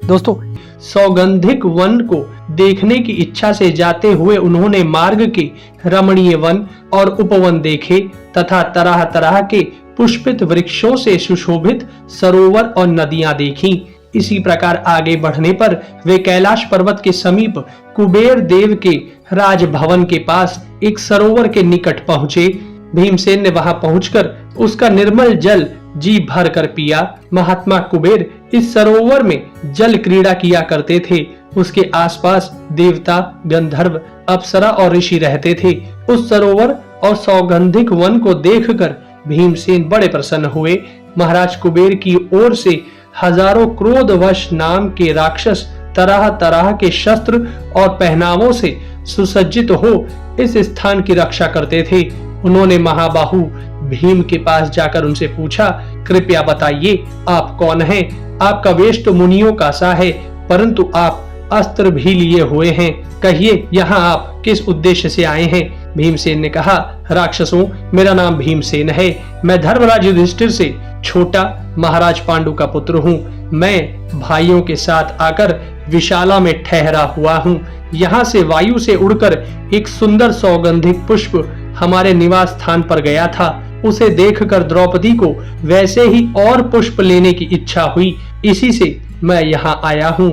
दोस्तों, सौगंधिक वन को देखने की इच्छा से जाते हुए उन्होंने मार्ग के रमणीय वन और उपवन देखे तथा तरह तरह के पुष्पित वृक्षों से सुशोभित सरोवर और नदियां देखीं। इसी प्रकार आगे बढ़ने पर वे कैलाश पर्वत के समीप कुबेर देव के राजभवन के पास एक सरोवर के निकट पहुंचे। भीमसेन ने वहां पहुंचकर उसका निर्मल जल जी भर कर पिया। महात्मा कुबेर इस सरोवर में जल क्रीड़ा किया करते थे। उसके आसपास देवता, गंधर्व, अप्सरा और ऋषि रहते थे। उस सरोवर और सौगंधिक वन को देखकर भीमसेन बड़े प्रसन्न हुए। महाराज कुबेर की ओर से हजारों क्रोधवश नाम के राक्षस तरह तरह के शस्त्र और पहनावों से सुसज्जित हो इस स्थान की रक्षा करते थे। उन्होंने महाबाहु भीम के पास जाकर उनसे पूछा, कृपया बताइए आप कौन हैं? आपका वेश तो मुनियों का सा है, परंतु आप अस्त्र भी लिए हुए हैं। कहिए यहाँ आप किस उद्देश्य से आए हैं? भीमसेन ने कहा, राक्षसों, मेरा नाम भीमसेन है। मैं धर्मराज युधिष्ठिर से छोटा महाराज पांडु का पुत्र हूँ। मैं भाइयों के साथ आकर विशाला में ठहरा हुआ हूँ। यहाँ से वायु से उड़कर एक सुंदर सौगंधिक पुष्प हमारे निवास स्थान पर गया था। उसे देखकर द्रौपदी को वैसे ही और पुष्प लेने की इच्छा हुई। इसी से मैं यहाँ आया हूँ।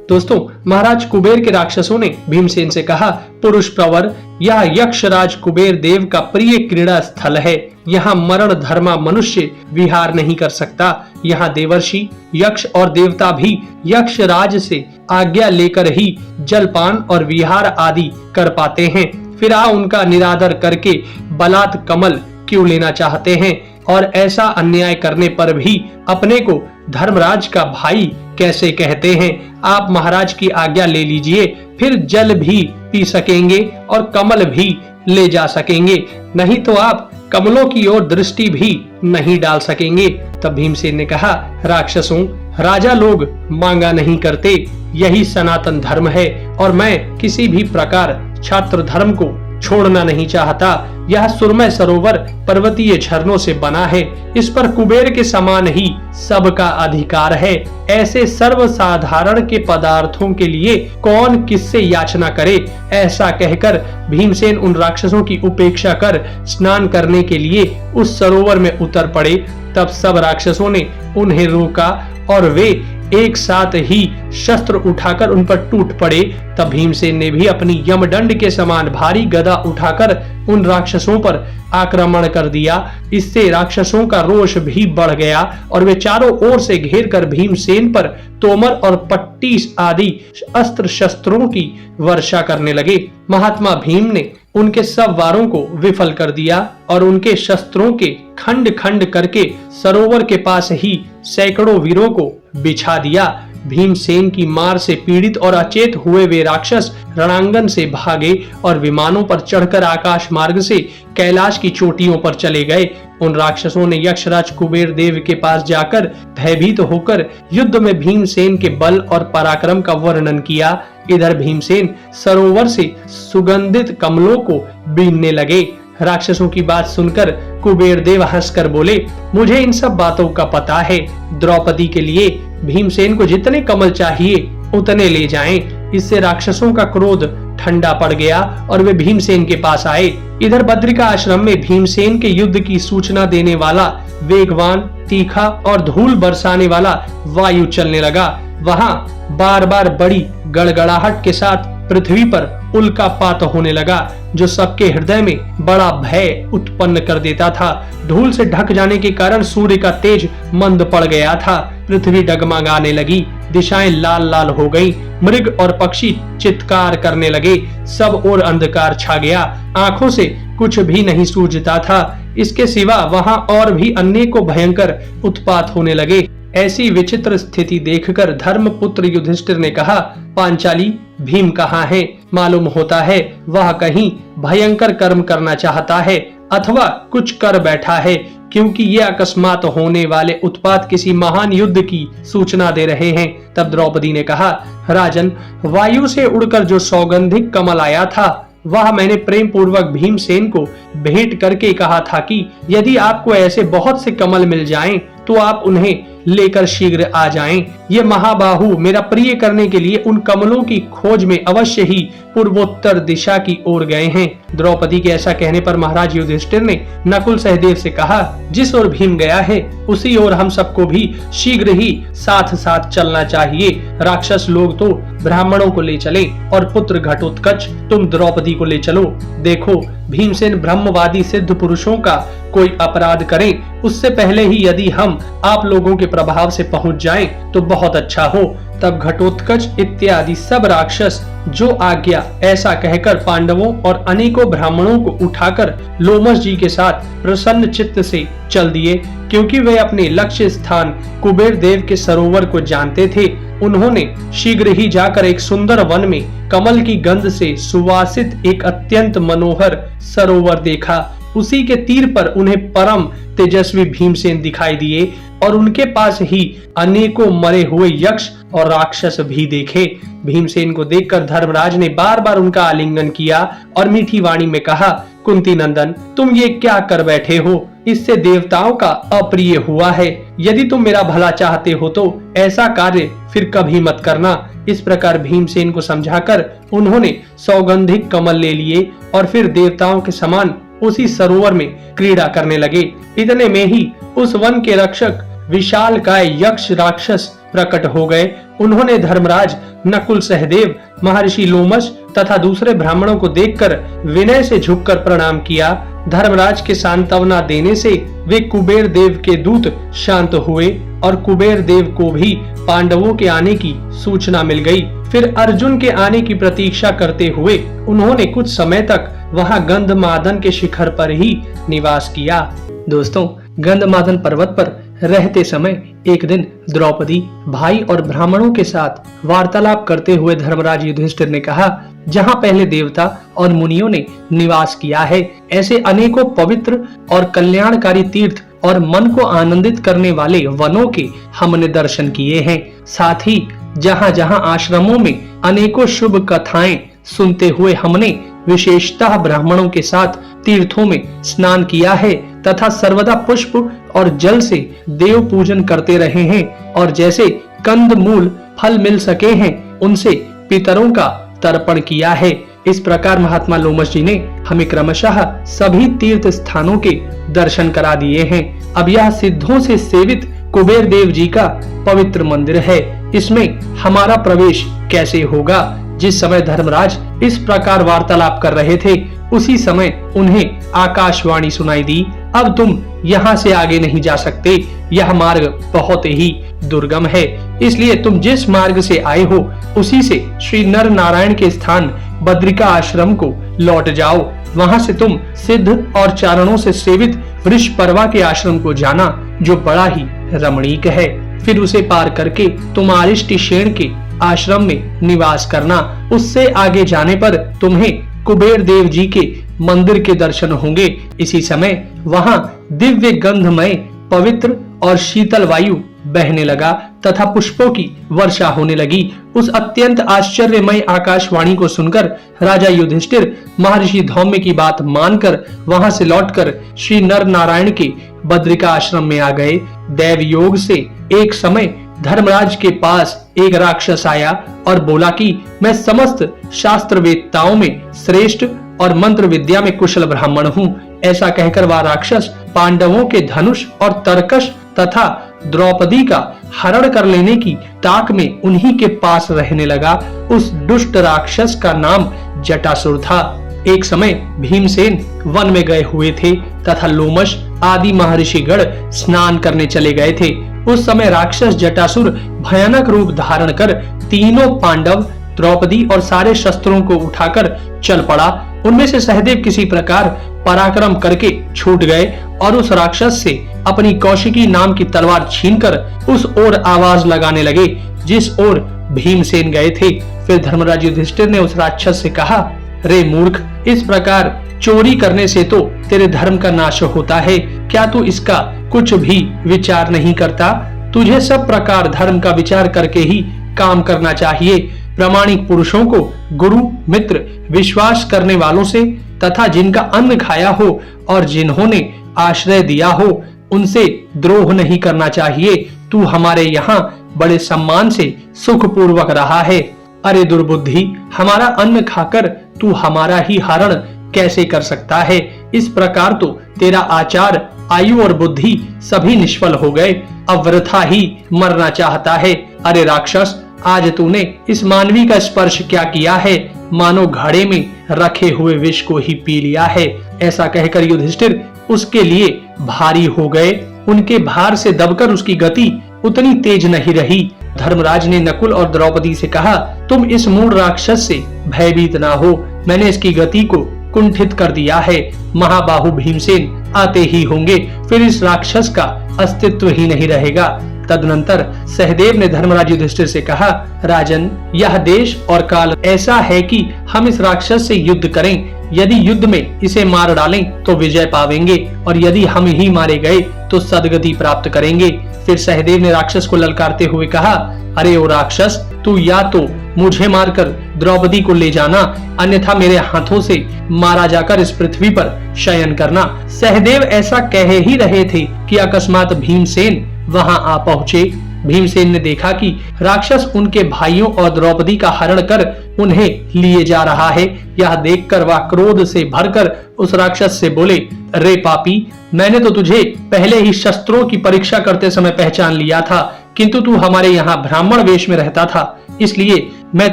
दोस्तों, महाराज कुबेर के राक्षसों ने भीमसेन से कहा, पुरुष प्रवर, यह यक्षराज कुबेर देव का प्रिय क्रीड़ा स्थल है। यहाँ मरण धर्मा मनुष्य विहार नहीं कर सकता। यहाँ देवर्षि, यक्ष और देवता भी यक्षराज से आज्ञा लेकर ही जलपान और विहार आदि कर पाते हैं। फिर उनका निरादर करके बलात् कमल क्यों लेना चाहते हैं? और ऐसा अन्याय करने पर भी अपने को धर्मराज का भाई कैसे कहते हैं? आप महाराज की आज्ञा ले लीजिए, फिर जल भी पी सकेंगे और कमल भी ले जा सकेंगे, नहीं तो आप कमलों की ओर दृष्टि भी नहीं डाल सकेंगे। तब भीमसेन ने कहा, राक्षसों, राजा लोग मांगा नहीं करते, यही सनातन धर्म है और मैं किसी भी प्रकार छात्र धर्म को छोड़ना नहीं चाहता। यह सुरमय सरोवर पर्वतीय झरनों से बना है। इस पर कुबेर के समान ही सबका अधिकार है। ऐसे सर्वसाधारण के पदार्थों के लिए कौन किससे याचना करे? ऐसा कहकर भीमसेन उन राक्षसों की उपेक्षा कर स्नान करने के लिए उस सरोवर में उतर पड़े। तब सब राक्षसों ने उन्हें रोका और वे एक साथ ही शस्त्र उठाकर उन पर टूट पड़े। तब भीमसेन ने भी अपनी यमदंड के समान भारी गदा उठाकर उन राक्षसों पर आक्रमण कर दिया। इससे राक्षसों का रोष भी बढ़ गया और वे चारों ओर से घेरकर भीमसेन पर तोमर और पट्टी आदि अस्त्र शस्त्रों की वर्षा करने लगे। महात्मा भीम ने उनके सब वारों को विफल कर दिया और उनके शस्त्रों के खंड खंड करके सरोवर के पास ही सैकड़ों वीरों को बिछा दिया। भीमसेन की मार से पीड़ित और अचेत हुए वे राक्षस रणांगन से भागे और विमानों पर चढ़कर आकाश मार्ग से कैलाश की चोटियों पर चले गए। उन राक्षसों ने यक्षराज कुबेर देव के पास जाकर भयभीत होकर युद्ध में भीमसेन के बल और पराक्रम का वर्णन किया। इधर भीमसेन सरोवर से सुगंधित कमलों को बीनने लगे। राक्षसों की बात सुनकर कुबेर देव हंसकर बोले, मुझे इन सब बातों का पता है। द्रौपदी के लिए भीमसेन को जितने कमल चाहिए उतने ले जाएं। इससे राक्षसों का क्रोध ठंडा पड़ गया और वे भीमसेन के पास आए। इधर बद्रिका आश्रम में भीमसेन के युद्ध की सूचना देने वाला वेगवान, तीखा और धूल बरसाने वाला वायु चलने लगा। वहां बार बार बड़ी गड़गड़ाहट के साथ पृथ्वी पर उल्कापात होने लगा, जो सबके हृदय में बड़ा भय उत्पन्न कर देता था। धूल से ढक जाने के कारण सूर्य का तेज मंद पड़ गया था। पृथ्वी डगमगाने लगी, दिशाएं लाल लाल हो गईं, मृग और पक्षी चित्कार करने लगे। सब ओर अंधकार छा गया, आंखों से कुछ भी नहीं सूझता था। इसके सिवा वहां और भी अनेकों भयंकर उत्पात होने लगे। ऐसी विचित्र स्थिति देखकर धर्मपुत्र युधिष्ठिर ने कहा, पांचाली, भीम कहाँ है? मालूम होता है वह कहीं भयंकर कर्म करना चाहता है अथवा कुछ कर बैठा है, क्योंकि ये अकस्मात होने वाले उत्पात किसी महान युद्ध की सूचना दे रहे हैं। तब द्रौपदी ने कहा, राजन, वायु से उड़कर जो सौगंधिक कमल आया था वह मैंने प्रेम पूर्वक भीमसेन को भेंट करके कहा था कि यदि आपको ऐसे बहुत से कमल मिल जाएं तो आप उन्हें लेकर शीघ्र आ जाएं। ये महाबाहु मेरा प्रिय करने के लिए उन कमलों की खोज में अवश्य ही पूर्वोत्तर दिशा की ओर गए हैं। द्रौपदी के ऐसा कहने पर महाराज युधिष्ठिर ने नकुल सहदेव से कहा, जिस ओर भीम गया है उसी ओर हम सबको भी शीघ्र ही साथ साथ चलना चाहिए। राक्षस लोग तो ब्राह्मणों को ले चले और पुत्र घटोत्कच तुम द्रौपदी को ले चलो। देखो भीमसेन ब्रह्मवादी सिद्ध पुरुषों का कोई अपराध करें उससे पहले ही यदि हम आप लोगों के प्रभाव से पहुंच जाएं तो बहुत अच्छा हो। तब घटोत्कच इत्यादि सब राक्षस जो आज्ञा ऐसा कहकर पांडवों और अनेकों ब्राह्मणों को उठाकर लोमश जी के साथ प्रसन्न चित्त से चल दिए, क्योंकि वे अपने लक्ष्य स्थान कुबेर देव के सरोवर को जानते थे। उन्होंने शीघ्र ही जाकर एक सुंदर वन में कमल की गंध से सुवासित एक अत्यंत मनोहर सरोवर देखा। उसी के तीर पर उन्हें परम तेजस्वी भीमसेन दिखाई दिए और उनके पास ही अनेकों मरे हुए यक्ष और राक्षस भी देखे। भीमसेन को देखकर धर्मराज ने बार बार उनका आलिंगन किया और मीठी वाणी में कहा, कुंती नंदन तुम ये क्या कर बैठे हो? इससे देवताओं का अप्रिय हुआ है। यदि तुम मेरा भला चाहते हो तो ऐसा कार्य फिर कभी मत करना। इस प्रकार भीमसेन को समझाकर उन्होंने सौगंधिक कमल ले लिए और फिर देवताओं के समान उसी सरोवर में क्रीड़ा करने लगे। इतने में ही उस वन के रक्षक विशाल काय यक्ष राक्षस प्रकट हो गए। उन्होंने धर्मराज, नकुल सहदेव, महर्षि लोमश तथा दूसरे ब्राह्मणों को देखकर विनय से झुककर प्रणाम किया। धर्मराज के सांत्वना देने से वे कुबेर देव के दूत शांत हुए और कुबेर देव को भी पांडवों के आने की सूचना मिल गई। फिर अर्जुन के आने की प्रतीक्षा करते हुए उन्होंने कुछ समय तक वहां गंधमादन के शिखर पर ही निवास किया। दोस्तों, गंधमादन पर्वत पर रहते समय एक दिन द्रौपदी भाई और ब्राह्मणों के साथ वार्तालाप करते हुए धर्मराज युधिष्ठिर ने कहा, जहाँ पहले देवता और मुनियों ने निवास किया है ऐसे अनेकों पवित्र और कल्याणकारी तीर्थ और मन को आनंदित करने वाले वनों के हमने दर्शन किए हैं। साथ ही जहाँ जहाँ आश्रमों में अनेकों शुभ कथाएं सुनते हुए हमने विशेषतः ब्राह्मणों के साथ तीर्थों में स्नान किया है तथा सर्वदा पुष्प और जल से देव पूजन करते रहे हैं और जैसे कंद मूल फल मिल सके हैं उनसे पितरों का तर्पण किया है। इस प्रकार महात्मा लोमश जी ने हमें क्रमशः सभी तीर्थ स्थानों के दर्शन करा दिए हैं। अब यह सिद्धों से सेवित कुबेर देव जी का पवित्र मंदिर है। इसमें हमारा प्रवेश कैसे होगा? जिस समय धर्मराज इस प्रकार वार्तालाप कर रहे थे उसी समय उन्हें आकाशवाणी सुनाई दी, अब तुम यहाँ से आगे नहीं जा सकते। यह मार्ग बहुत ही दुर्गम है, इसलिए तुम जिस मार्ग से आए हो उसी से श्री नर नारायण के स्थान बद्रिका आश्रम को लौट जाओ। वहाँ से तुम सिद्ध और चारणों से सेवित वृषपर्वा के आश्रम को जाना जो बड़ा ही रमणीक है। फिर उसे पार करके तुम आरिष्टिशेन के आश्रम में निवास करना। उससे आगे जाने पर तुम्हें कुबेर देव जी के मंदिर के दर्शन होंगे। इसी समय वहां दिव्य गंधमय पवित्र और शीतल वायु बहने लगा तथा पुष्पों की वर्षा होने लगी। उस अत्यंत आश्चर्यमय आकाशवाणी को सुनकर राजा युधिष्ठिर महर्षि धौम्य की बात मानकर वहां से लौटकर श्री नर नारायण के बद्रिका आश्रम में आ गए। दैव योग से एक समय धर्मराज के पास एक राक्षस आया और बोला कि मैं समस्त शास्त्र वेदताओं में श्रेष्ठ और मंत्र विद्या में कुशल ब्राह्मण हूँ। ऐसा कहकर वह राक्षस पांडवों के धनुष और तरकश तथा द्रौपदी का हरण कर लेने की ताक में उन्हीं के पास रहने लगा। उस दुष्ट राक्षस का नाम जटासुर था। एक समय भीमसेन वन में गए हुए थे तथा लोमश आदि महर्षिगण स्नान करने चले गए थे। उस समय राक्षस जटासुर भयानक रूप धारण कर तीनों पांडव, द्रौपदी और सारे शस्त्रों को उठाकर चल पड़ा। उनमें से सहदेव किसी प्रकार पराक्रम करके छूट गए और उस राक्षस से अपनी कौशिकी नाम की तलवार छीनकर उस ओर आवाज लगाने लगे जिस ओर भीमसेन गए थे। फिर धर्मराज युधिष्ठिर ने उस राक्षस से कहा, रे मूर्ख, इस प्रकार चोरी करने से तो तेरे धर्म का नाश होता है। क्या तू इसका कुछ भी विचार नहीं करता? तुझे सब प्रकार धर्म का विचार करके ही काम करना चाहिए। प्रामाणिक पुरुषों को गुरु, मित्र, विश्वास करने वालों से तथा जिनका अन्न खाया हो और जिन्होंने आश्रय दिया हो उनसे द्रोह नहीं करना चाहिए। तू हमारे यहाँ बड़े सम्मान से सुखपूर्वक रहा है। अरे दुर्बुद्धि, हमारा अन्न खाकर तू हमारा ही हरण कैसे कर सकता है? इस प्रकार तो तेरा आचार, आयु और बुद्धि सभी निष्फल हो गए। अब वृथा ही मरना चाहता है। अरे राक्षस, आज तूने इस मानवी का स्पर्श क्या किया है? मानो घड़े में रखे हुए विष को ही पी लिया है। ऐसा कहकर युधिष्ठिर उसके लिए भारी हो गए। उनके भार से दबकर उसकी गति उतनी तेज नहीं रही। धर्मराज ने नकुल और द्रौपदी से कहा, तुम इस मूढ़ राक्षस से भयभीत ना हो, मैंने इसकी गति को कुंठित कर दिया है। महाबाहु भीमसेन आते ही होंगे, फिर इस राक्षस का अस्तित्व ही नहीं रहेगा। तदनंतर सहदेव ने धर्मराज युधिष्ठिर से कहा, राजन, यह देश और काल ऐसा है कि हम इस राक्षस से युद्ध करें। यदि युद्ध में इसे मार डालें तो विजय पावेंगे, और यदि हम ही मारे गए तो सदगति प्राप्त करेंगे। फिर सहदेव ने राक्षस को ललकारते हुए कहा, अरे ओ राक्षस, तू या तो मुझे मारकर द्रौपदी को ले जाना, अन्यथा मेरे हाथों से मारा जाकर इस पृथ्वी पर शयन करना। सहदेव ऐसा कह ही रहे थे कि अकस्मात भीमसेन वहां आ पहुंचे। भीमसेन ने देखा कि राक्षस उनके भाइयों और द्रौपदी का हरण कर उन्हें लिए जा रहा है। यह देखकर वह क्रोध से भरकर उस राक्षस से बोले, रे पापी, मैंने तो तुझे पहले ही शस्त्रों की परीक्षा करते समय पहचान लिया था, किंतु तू हमारे यहाँ ब्राह्मण वेश में रहता था, इसलिए मैं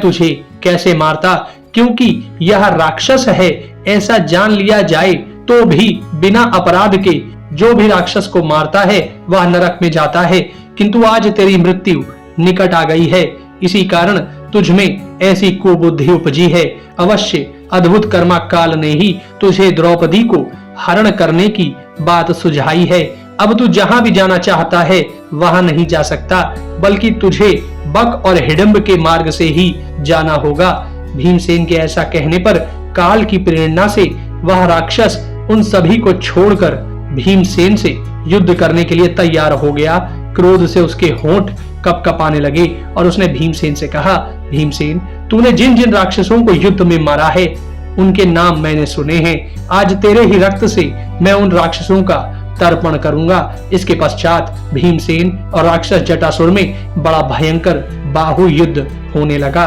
तुझे कैसे मारता। क्योंकि यह राक्षस है ऐसा जान लिया जाए तो भी बिना अपराध के जो भी राक्षस को मारता है वह नरक में जाता है। किंतु आज तेरी मृत्यु निकट आ गई है, इसी कारण तुझ में ऐसी कुबुद्धि उपजी है। अवश्य अद्भुत कर्मा काल ने ही तुझे द्रौपदी को हरण करने की बात सुझाई है। अब तू जहां भी जाना चाहता है वहां नहीं जा सकता, बल्कि तुझे बक और हिडंब के मार्ग से ही जाना होगा। भीमसेन के ऐसा कहने पर काल की प्रेरणा से वह राक्षस उन सभी को छोड़कर भीमसेन से युद्ध करने के लिए तैयार हो गया। क्रोध से उसके होंठ कपकपाने लगे और उसने भीमसेन से कहा, भीमसेन, तूने जिन जिन राक्षसों को युद्ध में मारा है उनके नाम मैंने सुने हैं। आज तेरे ही रक्त से मैं उन राक्षसों का तर्पण करूंगा। इसके पश्चात भीमसेन और राक्षस जटासुर में बड़ा भयंकर बाहु युद्ध होने लगा।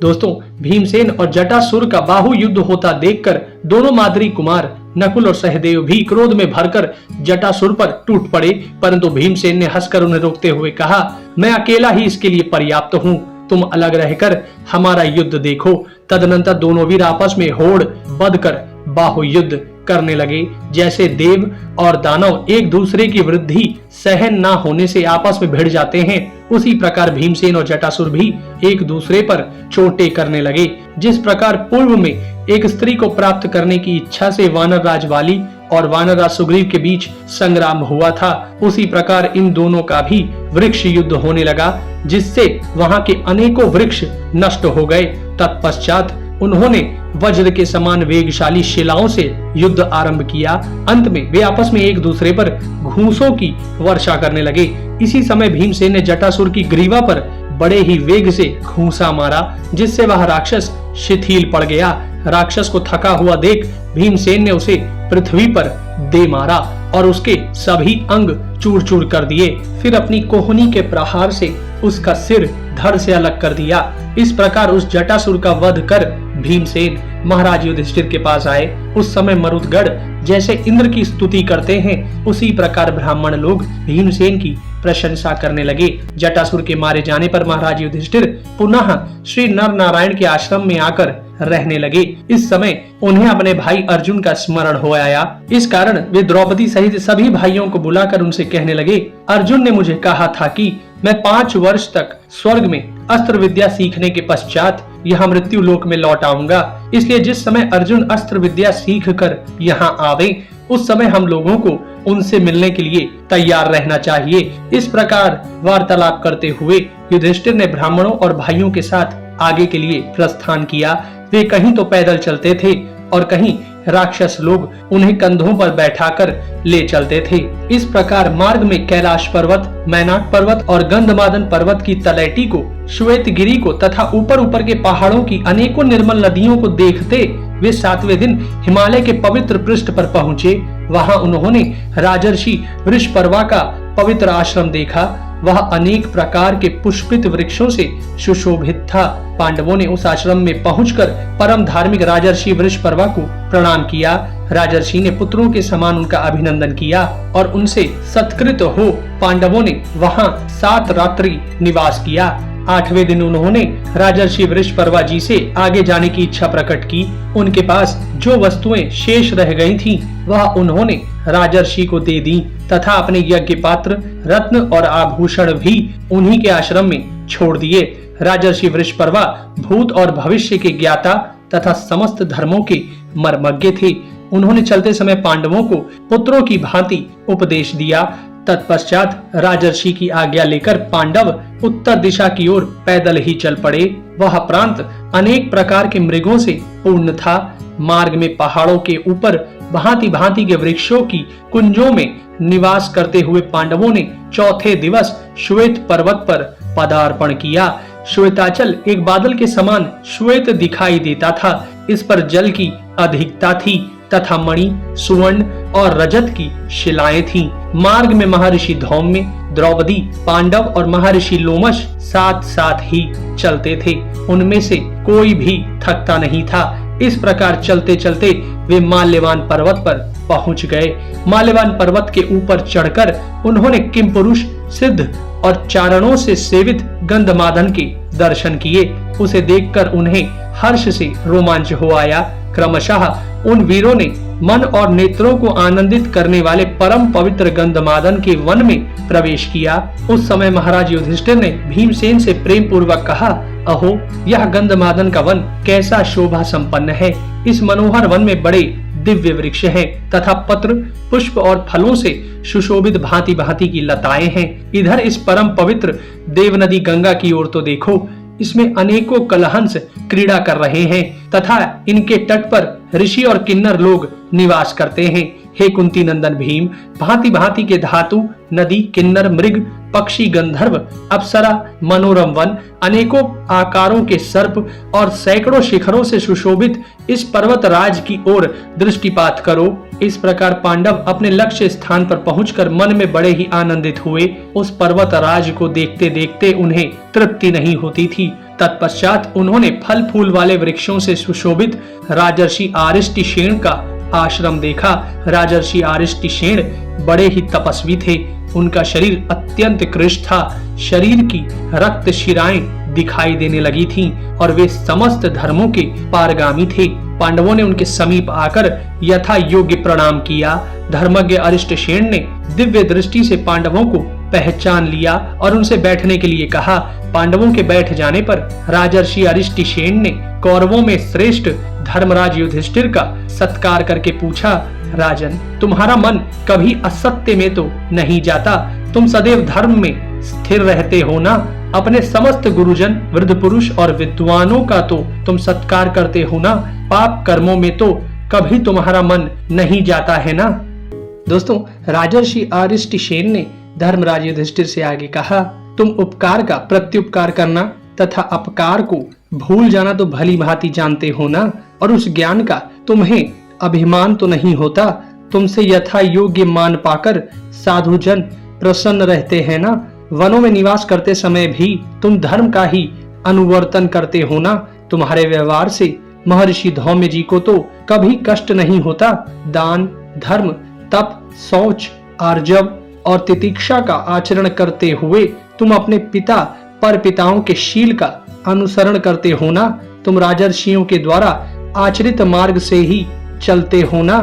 दोस्तों, भीमसेन और जटासुर का बाहु युद्ध होता देखकर दोनों माद्री कुमार नकुल और सहदेव भी क्रोध में भरकर जटासुर पर टूट पड़े, परंतु भीमसेन ने हंसकर उन्हें रोकते हुए कहा, मैं अकेला ही इसके लिए पर्याप्त हूँ, तुम अलग रहकर हमारा युद्ध देखो। तदनंतर दोनों वीर आपस में होड़ बंधकर बाहु युद्ध करने लगे। जैसे देव और दानव एक दूसरे की वृद्धि सहन ना होने से आपस में भिड़ जाते हैं, उसी प्रकार भीमसेन और जटासुर भी एक दूसरे पर चोटें करने लगे। जिस प्रकार पूर्व में एक स्त्री को प्राप्त करने की इच्छा से वानर राज वाली और वानर राज सुग्रीव के बीच संग्राम हुआ था, उसी प्रकार इन दोनों का भी वृक्ष युद्ध होने लगा, जिससे वहां के अनेकों वृक्ष नष्ट हो गए। तत्पश्चात उन्होंने वज्र के समान वेगशाली शिलाओं से युद्ध आरंभ किया। अंत में वे आपस में एक दूसरे पर घूंसों की वर्षा करने लगे। इसी समय भीमसेन ने जटासुर की ग्रीवा पर बड़े ही वेग से घूंसा मारा, जिससे वह राक्षस शिथिल पड़ गया। राक्षस को थका हुआ देख भीमसेन ने उसे पृथ्वी पर दे मारा और उसके सभी अंग चूर चूर कर दिए। फिर अपनी कोहनी के प्रहार से उसका सिर धड़ से अलग कर दिया। इस प्रकार उस जटासुर का वध कर भीमसेन महाराज युधिष्ठिर के पास आए। उस समय मरुदगढ़ जैसे इंद्र की स्तुति करते हैं, उसी प्रकार ब्राह्मण लोग भीमसेन की प्रशंसा करने लगे। जटासुर के मारे जाने पर महाराज युधिष्ठिर पुनः श्री नर नारायण के आश्रम में आकर रहने लगे। इस समय उन्हें अपने भाई अर्जुन का स्मरण हो आया। इस कारण वे द्रौपदी सहित सभी भाइयों को बुलाकर उनसे कहने लगे, अर्जुन ने मुझे कहा था कि मैं 5 वर्ष तक स्वर्ग में अस्त्र विद्या सीखने के पश्चात यहाँ मृत्यु लोक में लौट आऊंगा। इसलिए जिस समय अर्जुन अस्त्र विद्या सीख कर यहाँ आवे, उस समय हम लोगों को उनसे मिलने के लिए तैयार रहना चाहिए। इस प्रकार वार्तालाप करते हुए युधिष्ठिर ने ब्राह्मणों और भाइयों के साथ आगे के लिए प्रस्थान किया। वे कहीं तो पैदल चलते थे और कहीं राक्षस लोग उन्हें कंधों पर बैठाकर ले चलते थे। इस प्रकार मार्ग में कैलाश पर्वत, मैनाक पर्वत और गंधमादन पर्वत की तलैटी को, श्वेतगिरी को तथा ऊपर ऊपर के पहाड़ों की अनेकों निर्मल नदियों को देखते वे 7वें दिन हिमालय के पवित्र पृष्ठ पर पहुँचे। वहाँ उन्होंने राजर्षि वृषपर्वा का पवित्र आश्रम देखा। वह अनेक प्रकार के पुष्पित वृक्षों से सुशोभित था। पांडवों ने उस आश्रम में पहुंचकर परम धार्मिक राजर्षि वृषपर्वा को प्रणाम किया। राजर्षि ने पुत्रों के समान उनका अभिनंदन किया और उनसे सत्कृत हो पांडवों ने वहां 7 रात्रि निवास किया। 8वें दिन उन्होंने राजर्षि वृषपर्वा जी से आगे जाने की इच्छा प्रकट की। उनके पास जो वस्तुएं शेष रह गई थीं, वह उन्होंने राजर्षि को दे दी तथा अपने यज्ञ पात्र, रत्न और आभूषण भी उन्हीं के आश्रम में छोड़ दिए। राजर्षि वृषपर्वा भूत और भविष्य के ज्ञाता तथा समस्त धर्मों के मर्मज्ञ थे। उन्होंने चलते समय पांडवों को पुत्रों की भांति उपदेश दिया। तत्पश्चात राजर्षि की आज्ञा लेकर पांडव उत्तर दिशा की ओर पैदल ही चल पड़े। वह प्रांत अनेक प्रकार के मृगों से पूर्ण था। मार्ग में पहाड़ों के ऊपर भांति भांति के वृक्षों की कुंजों में निवास करते हुए पांडवों ने चौथे दिवस श्वेत पर्वत पर पदार्पण किया। श्वेताचल एक बादल के समान श्वेत दिखाई देता था। इस पर जल की अधिकता थी तथा मणि, सुवर्ण और रजत की शिलाएं थीं। मार्ग में महर्षि धौम्य, द्रौपदी, पांडव और महर्षि लोमश साथ साथ ही चलते थे। उनमें से कोई भी थकता नहीं था। इस प्रकार चलते चलते वे माल्यवान पर्वत पर पहुंच गए। माल्यवान पर्वत के ऊपर चढ़कर उन्होंने किमपुरुष, सिद्ध और चारणों से सेवित गंधमादन के दर्शन किए। उसे देखकर उन्हें हर्ष से रोमांच हो आया। क्रमशः उन वीरों ने मन और नेत्रों को आनंदित करने वाले परम पवित्र गंधमादन के वन में प्रवेश किया। उस समय महाराज युधिष्ठिर ने भीमसेन से प्रेम पूर्वक कहा, अहो, यह गंधमादन का वन कैसा शोभा संपन्न है। इस मनोहर वन में बड़े दिव्य वृक्ष हैं तथा पत्र, पुष्प और फलों से सुशोभित भांति भांति की लताएं हैं। इधर इस परम पवित्र देवनदी गंगा की ओर तो देखो, इसमें अनेकों कलहंस क्रीड़ा कर रहे हैं तथा इनके तट पर ऋषि और किन्नर लोग निवास करते हैं। हे कुंती नंदन भीम, भांति भांति के धातु, नदी, किन्नर, मृग, पक्षी, गंधर्व, अप्सरा, मनोरम वन, अनेकों आकारों के सर्प और सैकड़ों शिखरों से सुशोभित इस पर्वत राज की ओर दृष्टिपात करो। इस प्रकार पांडव अपने लक्ष्य स्थान पर पहुंचकर मन में बड़े ही आनंदित हुए। उस पर्वत राज को देखते देखते उन्हें तृप्ति नहीं होती थी। तत्पश्चात उन्होंने फल फूल वाले वृक्षों से सुशोभित राजर्षि आरिष्टिशेन का आश्रम देखा। राजर्षि आरिष्टिशेन बड़े ही तपस्वी थे। उनका शरीर अत्यंत कृश था। शरीर की रक्त शिराएं दिखाई देने लगी थीं और वे समस्त धर्मों के पारगामी थे। पांडवों ने उनके समीप आकर यथा योग्य प्रणाम किया। धर्मज्ञ अरिष्टसेन ने दिव्य दृष्टि से पांडवों को पहचान लिया और उनसे बैठने के लिए कहा। पांडवों के बैठ जाने पर राजर्षि अरिष्टसेन ने कौरवों में श्रेष्ठ धर्मराज युधिष्ठिर का सत्कार करके पूछा, राजन, तुम्हारा मन कभी असत्य में तो नहीं जाता? तुम सदैव धर्म में स्थिर रहते हो ना? अपने समस्त गुरुजन, वृद्ध पुरुष और विद्वानों का तो तुम सत्कार करते हो ना? पाप कर्मों में तो कभी तुम्हारा मन नहीं जाता है ना? दोस्तों, राजर्षि अरिष्टसेन ने धर्मराज युधिष्ठिर से आगे कहा, तुम उपकार का प्रत्युपकार करना तथा अपकार को भूल जाना तो भली भांति जानते हो ना? और उस ज्ञान का तुम्हें अभिमान तो नहीं होता? तुमसे यथा योग्य मान पाकर साधुजन प्रसन्न रहते हैं ना? वनों में निवास करते समय भी तुम धर्म का ही अनुवर्तन करते हो ना? तुम्हारे व्यवहार से महर्षि धौम्य जी को तो कभी कष्ट नहीं होता। दान, धर्म, तप, शौच, आर्जव और तितिक्षा का आचरण करते हुए तुम अपने पिता पर पिताओं के शील का अनुसरण करते हो ना? तुम राजर्षियों के द्वारा आचरित मार्ग से ही चलते हो ना?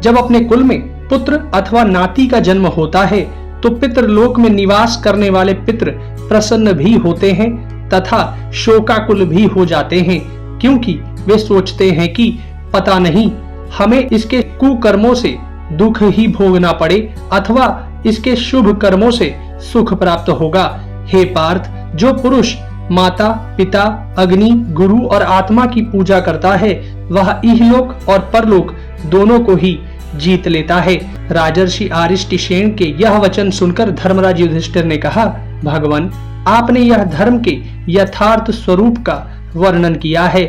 जब अपने कुल में पुत्र अथवा नाती का जन्म होता है तो पितृलोक में निवास करने वाले पितृ प्रसन्न भी होते हैं तथा शोकाकुल भी हो जाते हैं, क्योंकि वे सोचते हैं कि पता नहीं हमें इसके कुकर्मों से दुख ही भोगना पड़े अथवा इसके शुभ कर्मों से सुख प्राप्त होगा। हे पार्थ, जो पुरुष माता, पिता, अग्नि, गुरु और आत्मा की पूजा करता है वह इहलोक और परलोक दोनों को ही जीत लेता है। राजर्षि अरिष्टसेन के यह वचन सुनकर धर्मराज युधिष्ठिर ने कहा, भगवान, आपने यह धर्म के यथार्थ स्वरूप का वर्णन किया है।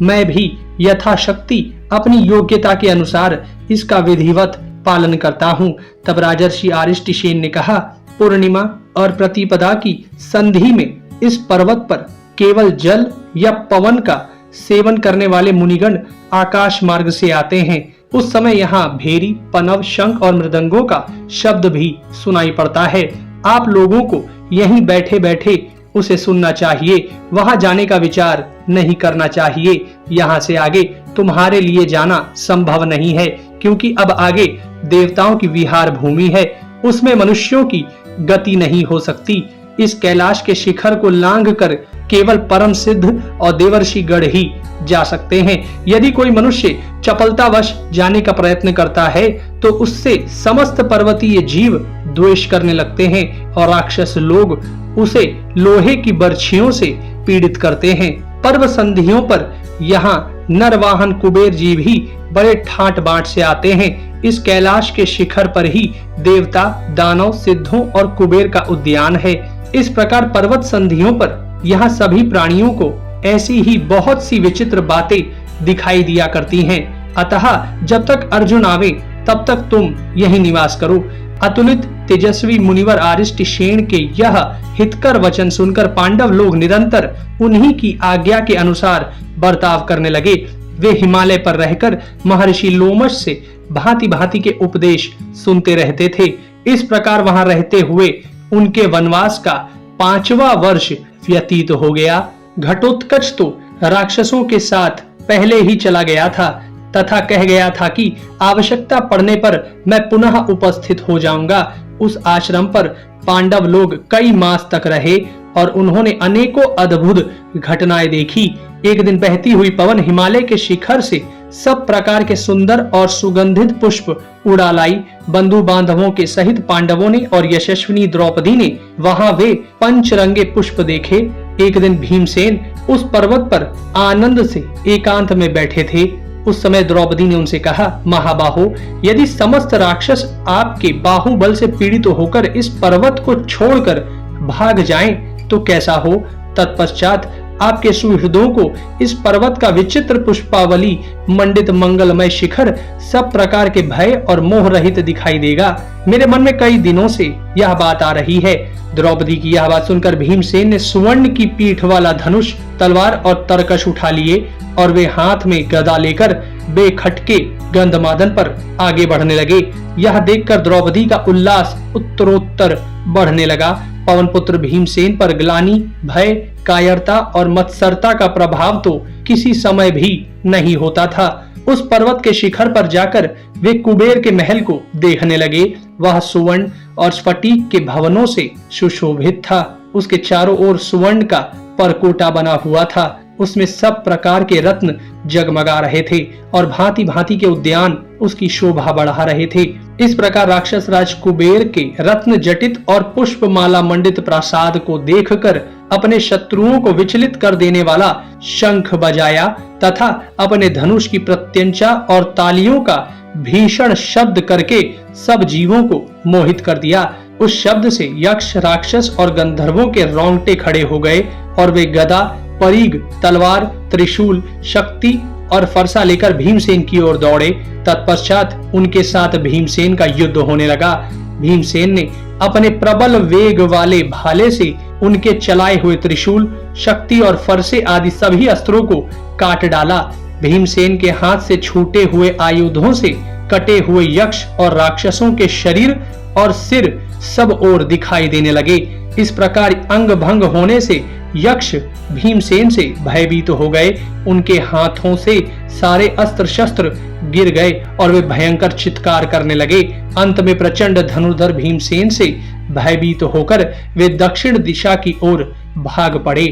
मैं भी यथाशक्ति अपनी योग्यता के अनुसार इसका विधिवत पालन करता हूँ। तब राजर्षि अरिष्टसेन ने कहा, पूर्णिमा, और प्रतिपदा की संधि में इस पर्वत पर केवल जल या पवन का सेवन करने वाले मुनिगण आकाश मार्ग से आते हैं। उस समय यहाँ भेरी, पनव, शंख और मृदंगों का शब्द भी सुनाई पड़ता है। आप लोगों को यहीं बैठे बैठे उसे सुनना चाहिए, वहां जाने का विचार नहीं करना चाहिए। यहाँ से आगे तुम्हारे लिए जाना संभव नहीं है, क्योंकि अब आगे देवताओं की विहार भूमि है, उसमें मनुष्यों की गति नहीं हो सकती। इस कैलाश के शिखर को लांघकर केवल परम सिद्ध और देवर्षि गण ही जा सकते हैं। यदि कोई मनुष्य चपलतावश जाने का प्रयत्न करता है तो उससे समस्त पर्वतीय जीव द्वेष करने लगते हैं और राक्षस लोग उसे लोहे की बर्छियों से पीड़ित करते हैं। पर्व संधियों पर यहाँ नरवाहन कुबेर जी भी बड़े ठाट बाट से आते हैं। इस कैलाश के शिखर पर ही देवता, दानव, सिद्धों और कुबेर का उद्यान है। इस प्रकार पर्वत संधियों पर यहाँ सभी प्राणियों को ऐसी ही बहुत सी विचित्र बातें दिखाई दिया करती हैं। अतः जब तक अर्जुन आवे तब तक तुम यही निवास करो। अतुलित तेजस्वी मुनिवर आरिष्टशेन के यह हितकर वचन सुनकर पांडव लोग निरंतर उन्हीं की आज्ञा के अनुसार बर्ताव करने लगे। वे हिमालय पर रहकर महर्षि लोमश से भांति भांति के उपदेश सुनते रहते थे। इस प्रकार वहां रहते हुए उनके वनवास का 5वां वर्ष व्यतीत हो गया। घटोत्कच तो राक्षसों के साथ पहले ही चला गया था तथा कह गया था कि आवश्यकता पड़ने पर मैं पुनः उपस्थित हो जाऊंगा। उस आश्रम पर पांडव लोग कई मास तक रहे और उन्होंने अनेकों अद्भुत घटनाएं देखी। एक दिन बहती हुई पवन हिमालय के शिखर से सब प्रकार के सुंदर और सुगंधित पुष्प उड़ा लाई। बंधु बांधवों के सहित पांडवों ने और यशस्विनी द्रौपदी ने वहां वे पंचरंगे पुष्प देखे। एक दिन भीमसेन उस पर्वत पर आनंद से एकांत में बैठे थे। उस समय द्रौपदी ने उनसे कहा, महाबाहो, यदि समस्त राक्षस आपके बाहुबल से पीड़ित होकर इस पर्वत को छोड़कर भाग जाएं तो कैसा हो। तत्पश्चात आपके सुहृदों को इस पर्वत का विचित्र पुष्पावली मंडित मंगलमय शिखर सब प्रकार के भय और मोह रहित दिखाई देगा। मेरे मन में कई दिनों से यह बात आ रही है। द्रौपदी की यह बात सुनकर भीमसेन ने स्वर्ण की पीठ वाला धनुष, तलवार और तरकश उठा लिए और वे हाथ में गदा लेकर बेखटके गंधमादन पर आगे बढ़ने लगे। यह देखकर द्रौपदी का उल्लास उत्तरोत्तर बढ़ने लगा। पवन पुत्र भीमसेन पर ग्लानि, भय, कायरता और मत्सरता का प्रभाव तो किसी समय भी नहीं होता था। उस पर्वत के शिखर पर जाकर वे कुबेर के महल को देखने लगे। वह सुवर्ण और स्फटिक के भवनों से सुशोभित था। उसके चारों ओर सुवर्ण का परकोटा बना हुआ था। उसमें सब प्रकार के रत्न जगमगा रहे थे और भांति भांति के उद्यान उसकी शोभा बढ़ा रहे थे। इस प्रकार राक्षस राज कुबेर के रत्न जटित और पुष्पमाला मंडित प्रासाद को देखकर अपने शत्रुओं को विचलित कर देने वाला शंख बजाया तथा अपने धनुष की प्रत्यंचा और तालियों का भीषण शब्द करके सब जीवों को मोहित कर दिया। उस शब्द से यक्ष, राक्षस और गंधर्वों के रोंगटे खड़े हो गए और वे गदा, परीग, तलवार, त्रिशूल, शक्ति और फरसा लेकर भीमसेन की ओर दौड़े। तत्पश्चात उनके साथ भीमसेन का युद्ध होने लगा। भीमसेन ने अपने प्रबल वेग वाले भाले से उनके चलाए हुए त्रिशूल, शक्ति और फरसे आदि सभी अस्त्रों को काट डाला। भीमसेन के हाथ से छूटे हुए आयुधों से कटे हुए यक्ष और राक्षसों के शरीर और सिर सब ओर दिखाई देने लगे। इस प्रकार अंग भंग होने से यक्ष भीमसेन से भयभीत हो गए। उनके हाथों से सारे अस्त्र शस्त्र गिर गए और वे भयंकर चित्कार करने लगे। अंत में प्रचंड धनुर्धर भीमसेन से भयभीत होकर वे दक्षिण दिशा की ओर भाग पड़े।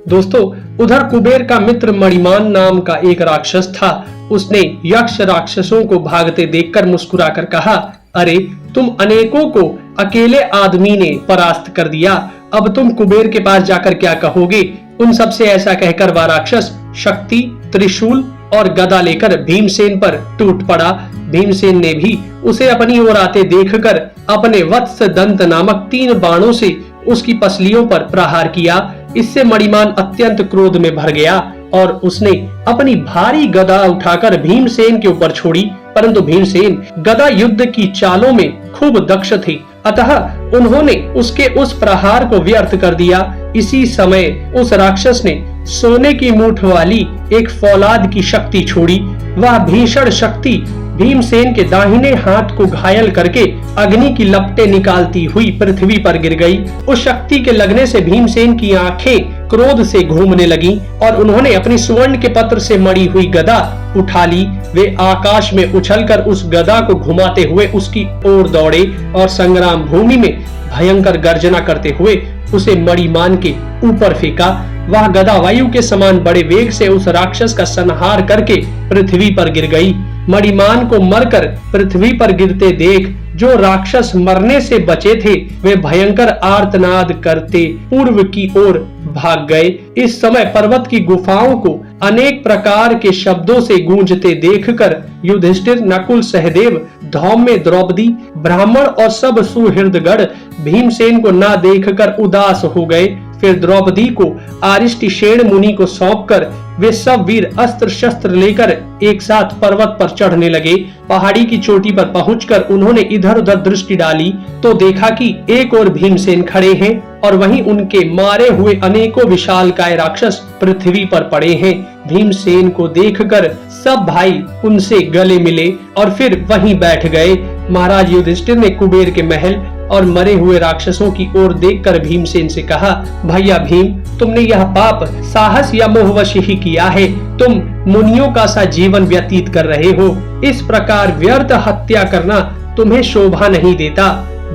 दोस्तों, उधर कुबेर का मित्र मणिमान नाम का एक राक्षस था। उसने यक्ष राक्षसों को भागते देखकर मुस्कुराकर कहा, अरे तुम अनेकों को अकेले आदमी ने परास्त कर दिया, अब तुम कुबेर के पास जाकर क्या कहोगे। उन सब से ऐसा कहकर वह राक्षस शक्ति, त्रिशूल और गदा लेकर भीमसेन पर टूट पड़ा। भीमसेन ने भी उसे अपनी ओर आते देखकर अपने वत्स दंत नामक 3 बाणों से उसकी पसलियों पर प्रहार किया। इससे मणिमान अत्यंत क्रोध में भर गया और उसने अपनी भारी गदा उठाकर भीमसेन के ऊपर छोड़ी, परंतु भीमसेन गदा युद्ध की चालों में खूब दक्ष थे, अतः उन्होंने उसके उस प्रहार को व्यर्थ कर दिया। इसी समय उस राक्षस ने सोने की मूठ वाली एक फौलाद की शक्ति छोड़ी। वह भीषण शक्ति भीमसेन के दाहिने हाथ को घायल करके अग्नि की लपटें निकालती हुई पृथ्वी पर गिर गई। उस शक्ति के लगने से भीमसेन की आंखें क्रोध से घूमने लगी और उन्होंने अपनी स्वर्ण के पत्र से मड़ी हुई गदा उठा ली। वे आकाश में उछलकर उस गदा को घुमाते हुए उसकी ओर दौड़े और संग्राम भूमि में भयंकर गर्जना करते हुए उसे मणिमान के ऊपर फेंका। वह गदा वायु के समान बड़े वेग से उस राक्षस का संहार करके पृथ्वी पर गिर गई। मणिमान को मरकर पृथ्वी पर गिरते देख जो राक्षस मरने से बचे थे वे भयंकर आर्तनाद करते पूर्व की ओर भाग गए। इस समय पर्वत की गुफाओं को अनेक प्रकार के शब्दों से गूंजते देखकर युधिष्ठिर, नकुल, सहदेव, धौम्य, द्रौपदी, ब्राह्मण और सब सुहृदगण भीमसेन को न देखकर उदास हो गए। फिर द्रौपदी को आरिष्टिशेण मुनि को सौंपकर वे सब वीर अस्त्र शस्त्र लेकर एक साथ पर्वत पर चढ़ने लगे। पहाड़ी की चोटी पर पहुंचकर उन्होंने इधर उधर दृष्टि डाली तो देखा कि एक ओर भीमसेन खड़े हैं और वहीं उनके मारे हुए अनेकों विशालकाय राक्षस पृथ्वी पर पड़े हैं। भीमसेन को देखकर सब भाई उनसे गले मिले और फिर वहीं बैठ गए। महाराज युधिष्ठिर ने कुबेर के महल और मरे हुए राक्षसों की ओर देखकर भीमसेन से कहा, भैया भीम, तुमने यह पाप साहस या मोहवश ही किया है। तुम मुनियों का सा जीवन व्यतीत कर रहे हो। इस प्रकार व्यर्थ हत्या करना तुम्हें शोभा नहीं देता।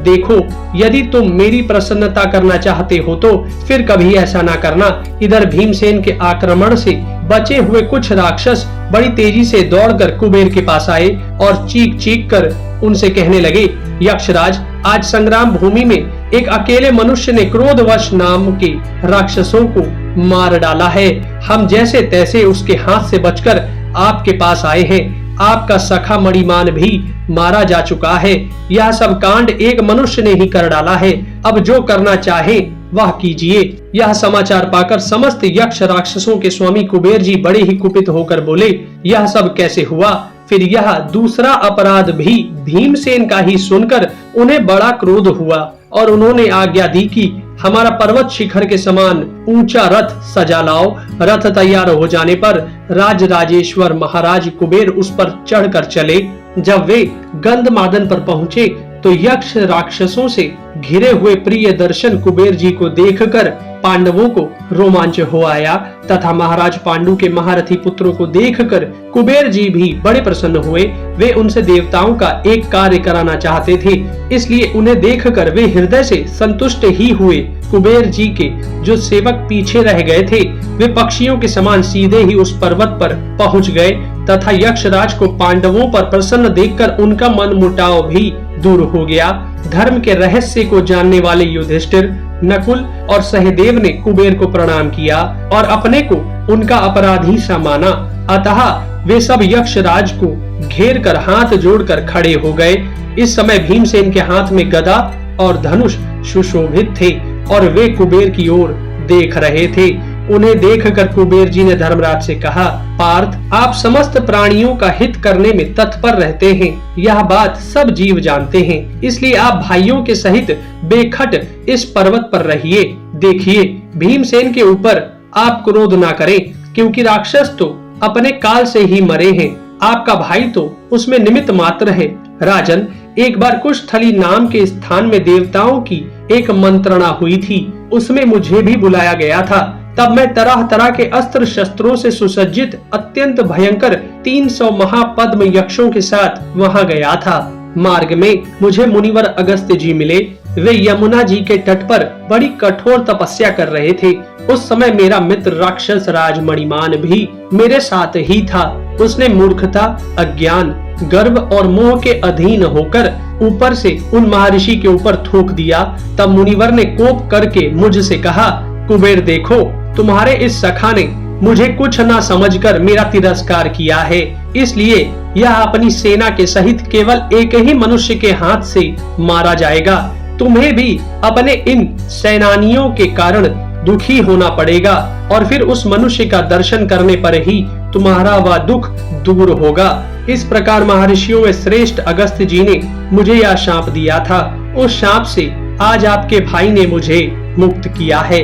देखो, यदि तुम मेरी प्रसन्नता करना चाहते हो तो फिर कभी ऐसा ना करना। इधर भीमसेन के आक्रमण से बचे हुए कुछ राक्षस बड़ी तेजी से दौड़कर कुबेर के पास आए और चीख चीख कर उनसे कहने लगे, यक्षराज, आज संग्राम भूमि में एक अकेले मनुष्य ने क्रोधवश नाम के राक्षसों को मार डाला है। हम जैसे तैसे उसके हाथ से बचकर आपके पास आए हैं। आपका सखा मणिमान भी मारा जा चुका है। यह सब कांड एक मनुष्य ने ही कर डाला है। अब जो करना चाहे वह कीजिए। यह समाचार पाकर समस्त यक्ष राक्षसों के स्वामी कुबेर जी बड़े ही कुपित होकर बोले, यह सब कैसे हुआ? फिर यह दूसरा अपराध भी भीमसेन का ही सुनकर उन्हें बड़ा क्रोध हुआ और उन्होंने आज्ञा दी कि हमारा पर्वत शिखर के समान ऊंचा रथ सजा लाओ। रथ तैयार हो जाने पर राजराजेश्वर महाराज कुबेर उस पर चढ़कर चले। जब वे गंधमादन पर पहुंचे तो यक्ष राक्षसों से घिरे हुए प्रिय दर्शन कुबेर जी को देखकर पांडवों को रोमांच हो आया तथा महाराज पांडु के महारथी पुत्रों को देखकर कुबेर जी भी बड़े प्रसन्न हुए। वे उनसे देवताओं का एक कार्य कराना चाहते थे, इसलिए उन्हें देखकर वे हृदय से संतुष्ट ही हुए। कुबेर जी के जो सेवक पीछे रह गए थे वे पक्षियों के समान सीधे ही उस पर्वत पर पहुंच गए तथा यक्षराज को पांडवों पर प्रसन्न देखकर उनका मन मुटाव भी दूर हो गया। धर्म के रहस्य को जानने वाले युधिष्ठिर, नकुल और सहदेव ने कुबेर को प्रणाम किया और अपने को उनका अपराधी सा माना। अतः वे सब यक्षराज को घेर कर हाथ जोड़कर खड़े हो गए। इस समय भीमसेन के हाथ में गदा और धनुष सुशोभित थे और वे कुबेर की ओर देख रहे थे। उन्हें देखकर कुबेर जी ने धर्मराज से कहा, पार्थ, आप समस्त प्राणियों का हित करने में तत्पर रहते हैं। यह बात सब जीव जानते हैं, इसलिए आप भाइयों के सहित बेखट इस पर्वत पर रहिए। देखिए, भीमसेन के ऊपर आप क्रोध ना करें, क्योंकि राक्षस तो अपने काल से ही मरे हैं। आपका भाई तो उसमें निमित्त मात्र है। राजन, एक बार कुशस्थली नाम के स्थान में देवताओं की एक मंत्रणा हुई थी, उसमें मुझे भी बुलाया गया था। तब मैं तरह तरह के अस्त्र शस्त्रों से सुसज्जित अत्यंत भयंकर 300 महापद्म यक्षों के साथ वहां गया था। मार्ग में मुझे मुनिवर अगस्त्य जी मिले। वे यमुना जी के तट पर बड़ी कठोर तपस्या कर रहे थे। उस समय मेरा मित्र राक्षस राज मणिमान भी मेरे साथ ही था। उसने मूर्खता, अज्ञान, गर्व और मोह के अधीन होकर ऊपर से उन महर्षि के ऊपर थूक दिया। तब मुनिवर ने कोप करके मुझसे कहा, कुबेर, देखो, तुम्हारे इस सखा ने मुझे कुछ ना समझकर मेरा तिरस्कार किया है, इसलिए यह अपनी सेना के सहित केवल एक ही मनुष्य के हाथ से मारा जाएगा। तुम्हें भी अपने इन सेनानियों के कारण दुखी होना पड़ेगा और फिर उस मनुष्य का दर्शन करने पर ही तुम्हारा वह दुख दूर होगा। इस प्रकार महर्षियों में श्रेष्ठ अगस्त्य जी ने मुझे यह शाप दिया था। उस शाप से आज आपके भाई ने मुझे मुक्त किया है।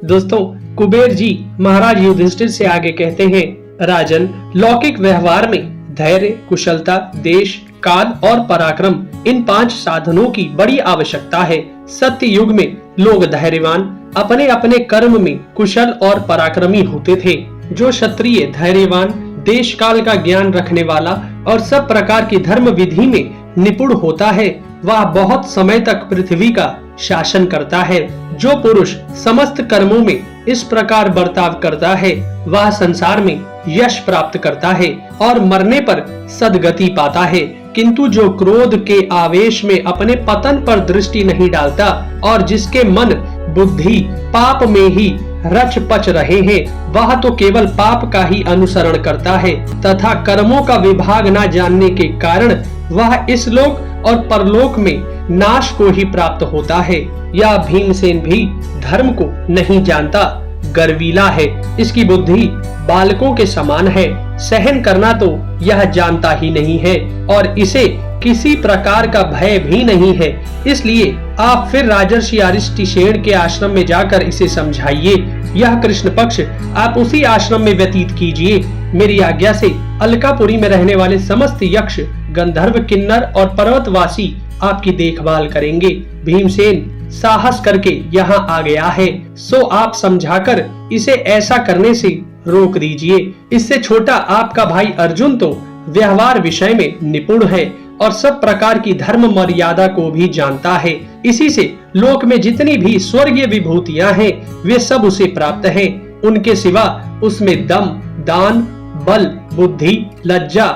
दोस्तों, कुबेर जी महाराज युधिष्ठिर से आगे कहते हैं, राजन, लौकिक व्यवहार में धैर्य, कुशलता, देश, काल और पराक्रम, इन 5 साधनों की बड़ी आवश्यकता है। सत्य युग में लोग धैर्यवान, अपने अपने कर्म में कुशल और पराक्रमी होते थे। जो क्षत्रिय धैर्यवान, देश काल का ज्ञान रखने वाला और सब प्रकार की धर्म विधि में निपुण होता है, वह बहुत समय तक पृथ्वी का शासन करता है। जो पुरुष समस्त कर्मों में इस प्रकार बर्ताव करता है, वह संसार में यश प्राप्त करता है और मरने पर सद्गति पाता है। किंतु जो क्रोध के आवेश में अपने पतन पर दृष्टि नहीं डालता और जिसके मन बुद्धि पाप में ही रच पच रहे हैं, वह तो केवल पाप का ही अनुसरण करता है तथा कर्मों का विभाग न जानने के कारण वह इस लोक और परलोक में नाश को ही प्राप्त होता है। यह भीमसेन भी धर्म को नहीं जानता, गर्वीला है, इसकी बुद्धि बालकों के समान है, सहन करना तो यह जानता ही नहीं है और इसे किसी प्रकार का भय भी नहीं है। इसलिए आप फिर राजर्षि अरिष्टिशेन के आश्रम में जाकर इसे समझाइए। यह कृष्ण पक्ष आप उसी आश्रम में व्यतीत कीजिए। मेरी आज्ञा से अलकापुरी में रहने वाले समस्त यक्ष, गंधर्व, किन्नर और पर्वतवासी आपकी देखभाल करेंगे। भीमसेन साहस करके यहाँ आ गया है, सो आप समझाकर इसे ऐसा करने से रोक दीजिए। इससे छोटा आपका भाई अर्जुन तो व्यवहार विषय में निपुण है और सब प्रकार की धर्म मर्यादा को भी जानता है। इसी से लोक में जितनी भी स्वर्गीय विभूतियां हैं, वे सब उसे प्राप्त हैं। उनके सिवा उसमें दम, दान, बल, बुद्धि, लज्जा,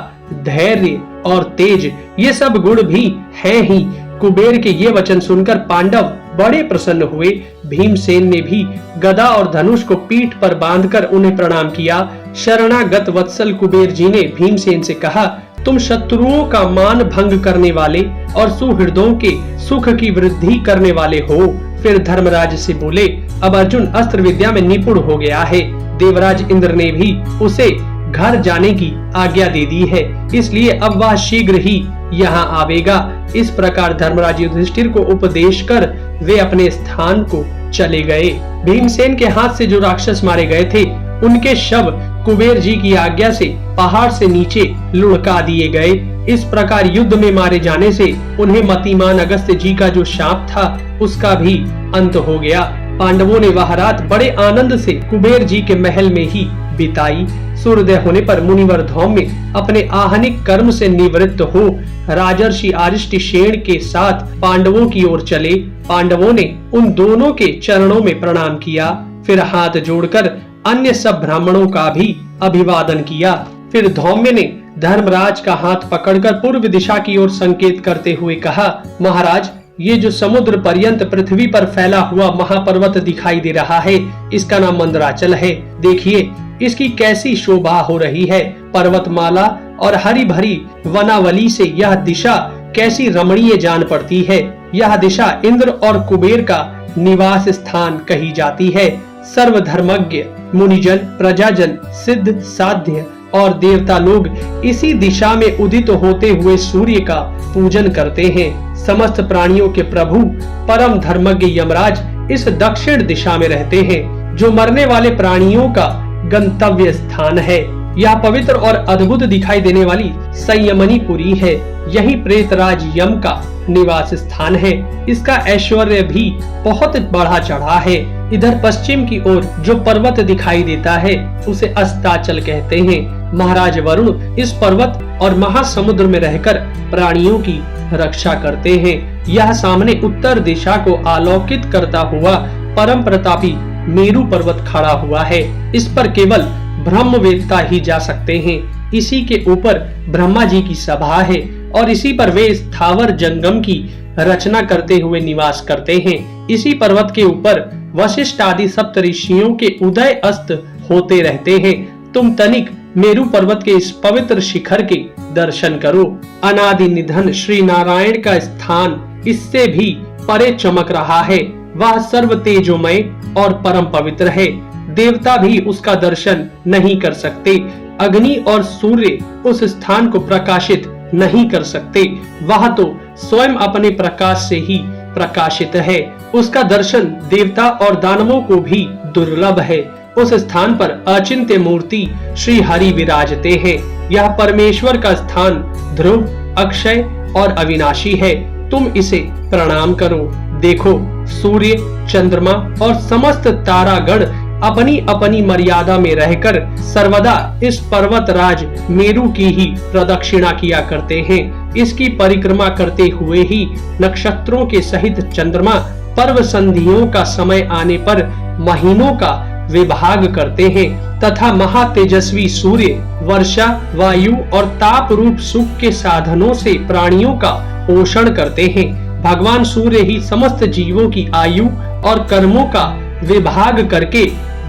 धैर्य और तेज, ये सब गुण भी हैं ही। कुबेर के ये वचन सुनकर पांडव बड़े प्रसन्न हुए। भीमसेन ने भी गदा और धनुष को पीठ पर बांधकर उन्हें प्रणाम किया। शरणागत वत्सल कुबेर जी ने भीमसेन से कहा, तुम शत्रुओं का मान भंग करने वाले और सुहृदों के सुख की वृद्धि करने वाले हो। फिर धर्मराज से बोले, अब अर्जुन अस्त्र विद्या में निपुण हो गया है। देवराज इंद्र ने भी उसे घर जाने की आज्ञा दे दी है, इसलिए अब वह शीघ्र ही यहाँ आवेगा। इस प्रकार धर्मराज युधिष्ठिर को उपदेश कर वे अपने स्थान को चले गए। भीमसेन के हाथ से जो राक्षस मारे गए थे, उनके शव कुबेर जी की आज्ञा से पहाड़ से नीचे लुढ़का दिए गए। इस प्रकार युद्ध में मारे जाने से उन्हें मतिमान अगस्त्य जी का जो शाप था, उसका भी अंत हो गया। पांडवों ने वह रात बड़े आनंद से कुबेर जी के महल में ही बिताई। सूर्योदय होने पर मुनिवर धौम्य अपने आहनिक कर्म से निवृत्त हो राजर्षि अरिष्टिशेन के साथ पांडवों की ओर चले। पांडवों ने उन दोनों के चरणों में प्रणाम किया, फिर हाथ जोड़कर अन्य सब ब्राह्मणों का भी अभिवादन किया। फिर धौम्य ने धर्मराज का हाथ पकड़कर पूर्व दिशा की ओर संकेत करते हुए कहा, महाराज, ये जो समुद्र पर्यंत पृथ्वी पर फैला हुआ महापर्वत दिखाई दे रहा है, इसका नाम मंदराचल है। देखिए इसकी कैसी शोभा हो रही है। पर्वतमाला और हरी भरी वनावली से यह दिशा कैसी रमणीय जान पड़ती है। यह दिशा इंद्र और कुबेर का निवास स्थान कही जाती है। सर्वधर्मज्ञ मुनिजन, प्रजाजन, सिद्ध, साध्य और देवता लोग इसी दिशा में उदित होते हुए सूर्य का पूजन करते हैं। समस्त प्राणियों के प्रभु परम धर्मज्ञ यमराज इस दक्षिण दिशा में रहते हैं, जो मरने वाले प्राणियों का गंतव्य स्थान है। यह पवित्र और अद्भुत दिखाई देने वाली संयमनीपुरी है। यही प्रेतराज यम का निवास स्थान है। इसका ऐश्वर्य भी बहुत बढ़ा चढ़ा है। इधर पश्चिम की ओर जो पर्वत दिखाई देता है, उसे अस्ताचल कहते हैं। महाराज वरुण इस पर्वत और महासमुद्र में रहकर प्राणियों की रक्षा करते हैं। यह सामने उत्तर दिशा को आलोकित करता हुआ परम प्रतापी मेरु पर्वत खड़ा हुआ है। इस पर केवल ब्रह्मवेत्ता ही जा सकते हैं। इसी के ऊपर ब्रह्मा जी की सभा है और इसी पर वे स्थावर जंगम की रचना करते हुए निवास करते हैं। इसी पर्वत के ऊपर वशिष्ठ आदि सप्त ऋषियों के उदय अस्त होते रहते हैं। तुम तनिक मेरु पर्वत के इस पवित्र शिखर के दर्शन करो। अनादि निधन श्री नारायण का स्थान इससे भी परे चमक रहा है। वह सर्व तेजोमय और परम पवित्र है। देवता भी उसका दर्शन नहीं कर सकते। अग्नि और सूर्य उस स्थान को प्रकाशित नहीं कर सकते। वह तो स्वयं अपने प्रकाश से ही प्रकाशित है। उसका दर्शन देवता और दानवों को भी दुर्लभ है। उस स्थान पर अचिंत्य मूर्ति श्री हरि विराजते हैं। यह परमेश्वर का स्थान ध्रुव, अक्षय और अविनाशी है। तुम इसे प्रणाम करो। देखो, सूर्य, चंद्रमा और समस्त तारागण अपनी अपनी मर्यादा में रहकर सर्वदा इस पर्वत राज मेरु की ही प्रदक्षिणा किया करते हैं। इसकी परिक्रमा करते हुए ही नक्षत्रों के सहित चंद्रमा पर्व संधियों का समय आने पर महीनों का विभाग करते हैं तथा महातेजस्वी सूर्य वर्षा, वायु और ताप रूप सुख के साधनों से प्राणियों का पोषण करते हैं। भगवान सूर्य ही समस्त जीवों की आयु और कर्मों का विभाग करके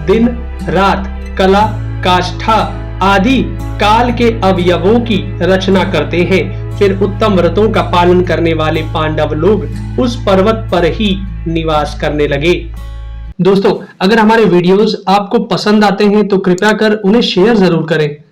दिन, रात, कला, काष्ठा आदि काल के अवयवों की रचना करते हैं। फिर उत्तम व्रतों का पालन करने वाले पांडव लोग उस पर्वत पर ही निवास करने लगे। दोस्तों, अगर हमारे वीडियोस आपको पसंद आते हैं तो कृपया कर उन्हें शेयर जरूर करें।